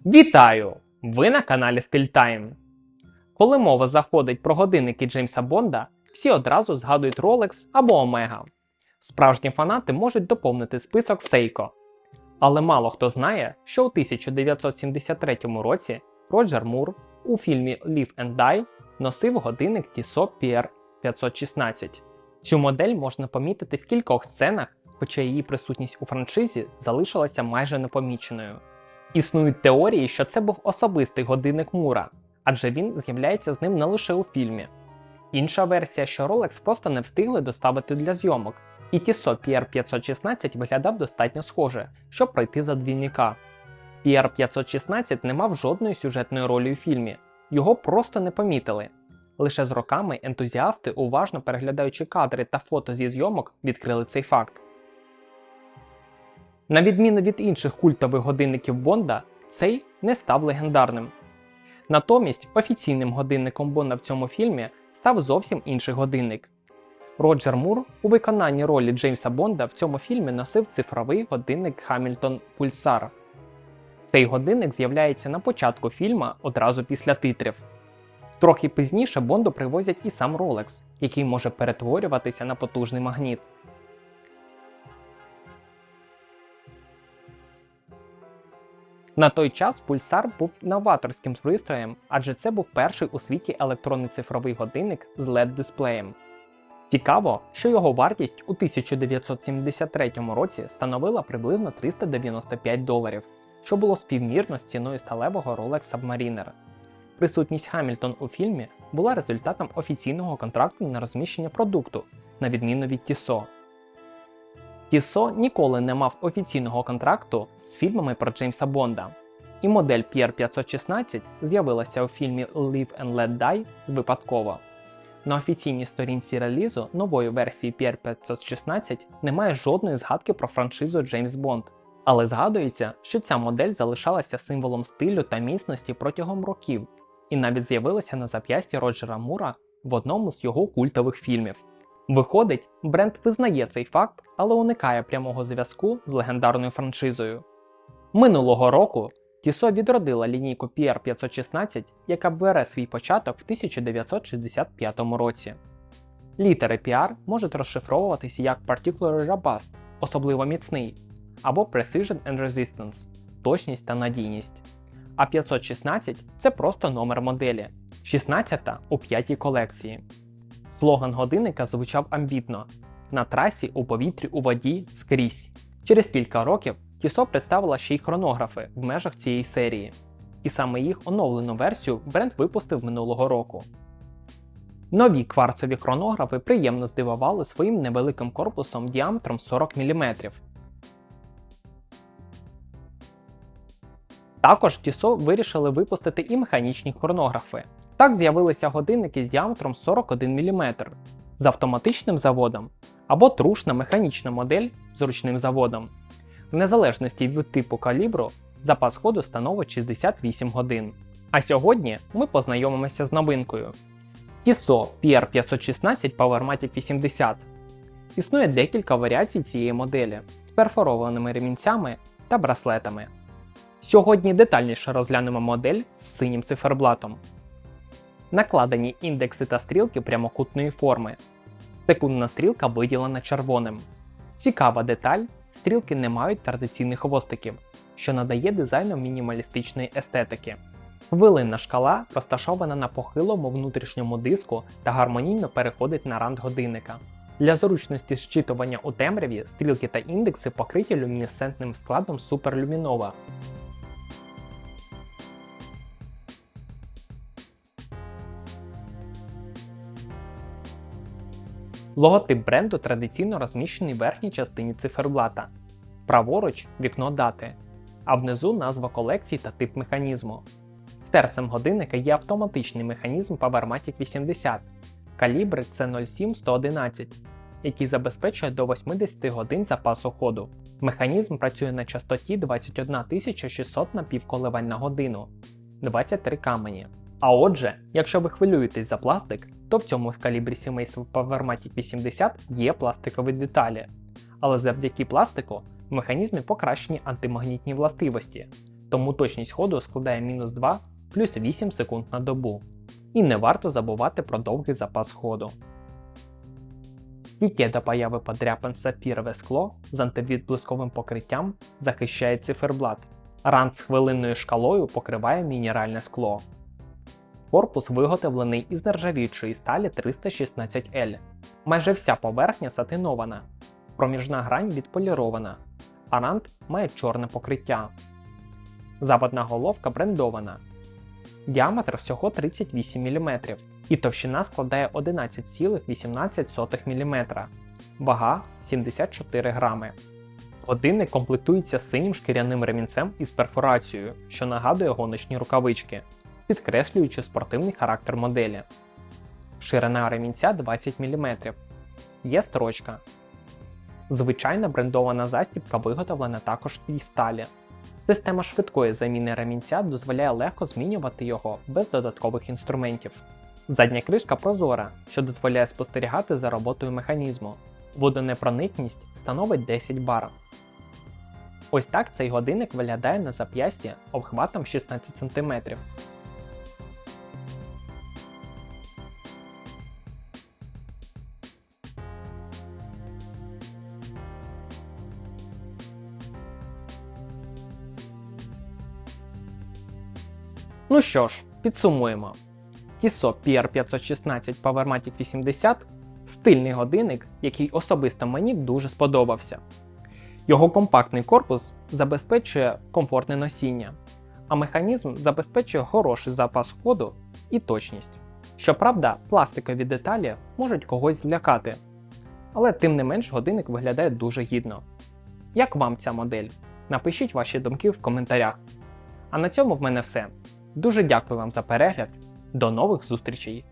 Вітаю! Ви на каналі StyleTime. Коли мова заходить про годинники Джеймса Бонда, всі одразу згадують Rolex або Omega. Справжні фанати можуть доповнити список Seiko. Але мало хто знає, що у 1973 році Роджер Мур у фільмі Live and Die носив годинник Tissot PR516. Цю модель можна помітити в кількох сценах, хоча її присутність у франшизі залишилася майже непоміченою. Існують теорії, що це був особистий годинник Мура, адже він з'являється з ним не лише у фільмі. Інша версія, що Rolex просто не встигли доставити для зйомок, і Tissot PR516 виглядав достатньо схоже, щоб пройти за двійника. PR516 не мав жодної сюжетної ролі у фільмі, його просто не помітили. Лише з роками ентузіасти, уважно переглядаючи кадри та фото зі зйомок, відкрили цей факт. На відміну від інших культових годинників Бонда, цей не став легендарним. Натомість офіційним годинником Бонда в цьому фільмі став зовсім інший годинник. Роджер Мур у виконанні ролі Джеймса Бонда в цьому фільмі носив цифровий годинник Hamilton Pulsar. Цей годинник з'являється на початку фільму одразу після титрів. Трохи пізніше Бонду привозять і сам Rolex, який може перетворюватися на потужний магніт. На той час Pulsar був новаторським пристроєм, адже це був перший у світі електронний цифровий годинник з LED-дисплеєм. Цікаво, що його вартість у 1973 році становила приблизно $395, що було співмірно з ціною сталевого Rolex Submariner. Присутність Hamilton у фільмі була результатом офіційного контракту на розміщення продукту, на відміну від Tissot. Tissot ніколи не мав офіційного контракту з фільмами про Джеймса Бонда, і модель PR516 з'явилася у фільмі Live and Let Die випадково. На офіційній сторінці релізу нової версії PR516 немає жодної згадки про франшизу Джеймс Бонд, але згадується, що ця модель залишалася символом стилю та міцності протягом років, і навіть з'явилася на зап'ясті Роджера Мура в одному з його культових фільмів. Виходить, бренд визнає цей факт, але уникає прямого зв'язку з легендарною франшизою. Минулого року Tissot відродила лінійку PR516, яка бере свій початок в 1965 році. Літери PR можуть розшифровуватися як Particularly Robust – особливо міцний, або Precision and Resistance – точність та надійність. А 516 – це просто номер моделі, 16-та у 5-й колекції. Слоган годинника звучав амбітно «На трасі, у повітрі, у воді, скрізь». Через кілька років Tissot представила ще й хронографи в межах цієї серії. І саме їх оновлену версію бренд випустив минулого року. Нові кварцові хронографи приємно здивували своїм невеликим корпусом діаметром 40 мм. Також Tissot вирішили випустити і механічні хронографи. Так з'явилися годинники з діаметром 41 мм з автоматичним заводом або трушна механічна модель з ручним заводом. В незалежності від типу калібру запас ходу становить 68 годин. А сьогодні ми познайомимося з новинкою. Tissot PR516 PowerMatic 80. Існує декілька варіацій цієї моделі з перфорованими ремінцями та браслетами. Сьогодні детальніше розглянемо модель з синім циферблатом. Накладені індекси та стрілки прямокутної форми. Секундна стрілка виділена червоним. Цікава деталь – стрілки не мають традиційних хвостиків, що надає дизайну мінімалістичної естетики. Хвилинна шкала розташована на похилому внутрішньому диску та гармонійно переходить на ранг годинника. Для зручності зчитування у темряві стрілки та індекси покриті люмінесцентним складом Super-Luminova. Логотип бренду традиційно розміщений в верхній частині циферблата. Праворуч – вікно дати, а внизу назва колекції та тип механізму. Серцем годинника є автоматичний механізм PowerMatic 80, калібр C07-111, який забезпечує до 80 годин запасу ходу. Механізм працює на частоті 21600 напівколивань на годину, 23 камені. А отже, якщо ви хвилюєтесь за пластик, то в цьому калібрі сімейства PowerMatic 80 є пластикові деталі. Але завдяки пластику в механізмі покращені антимагнітні властивості, тому точність ходу складає -2 плюс 8 секунд на добу. І не варто забувати про довгий запас ходу. Стійке до появи подряпин сапфірове скло з антивідблисковим покриттям захищає циферблат. Рант з хвилинною шкалою покриває мінеральне скло. Корпус виготовлений із нержавіючої сталі 316L. Майже вся поверхня сатинована. Проміжна грань відполірована. А рант має чорне покриття. Заводна головка брендована. Діаметр всього 38 мм. І товщина складає 11,18 мм. Вага 74 грами. Годинник комплектується синім шкіряним ремінцем із перфорацією, що нагадує гоночні рукавички, підкреслюючи спортивний характер моделі. Ширина ремінця 20 мм. Є строчка. Звичайна брендована застібка виготовлена також із сталі. Система швидкої заміни ремінця дозволяє легко змінювати його без додаткових інструментів. Задня кришка прозора, що дозволяє спостерігати за роботою механізму. Водонепроникність становить 10 бар. Ось так цей годинник виглядає на зап'ясті обхватом 16 см. Ну що ж, підсумуємо. Tissot PR516 PowerMatic 80 – стильний годинник, який особисто мені дуже сподобався. Його компактний корпус забезпечує комфортне носіння, а механізм забезпечує хороший запас ходу і точність. Щоправда, пластикові деталі можуть когось злякати, але тим не менш годинник виглядає дуже гідно. Як вам ця модель? Напишіть ваші думки в коментарях. А на цьому в мене все. Дуже дякую вам за перегляд. До нових зустрічей!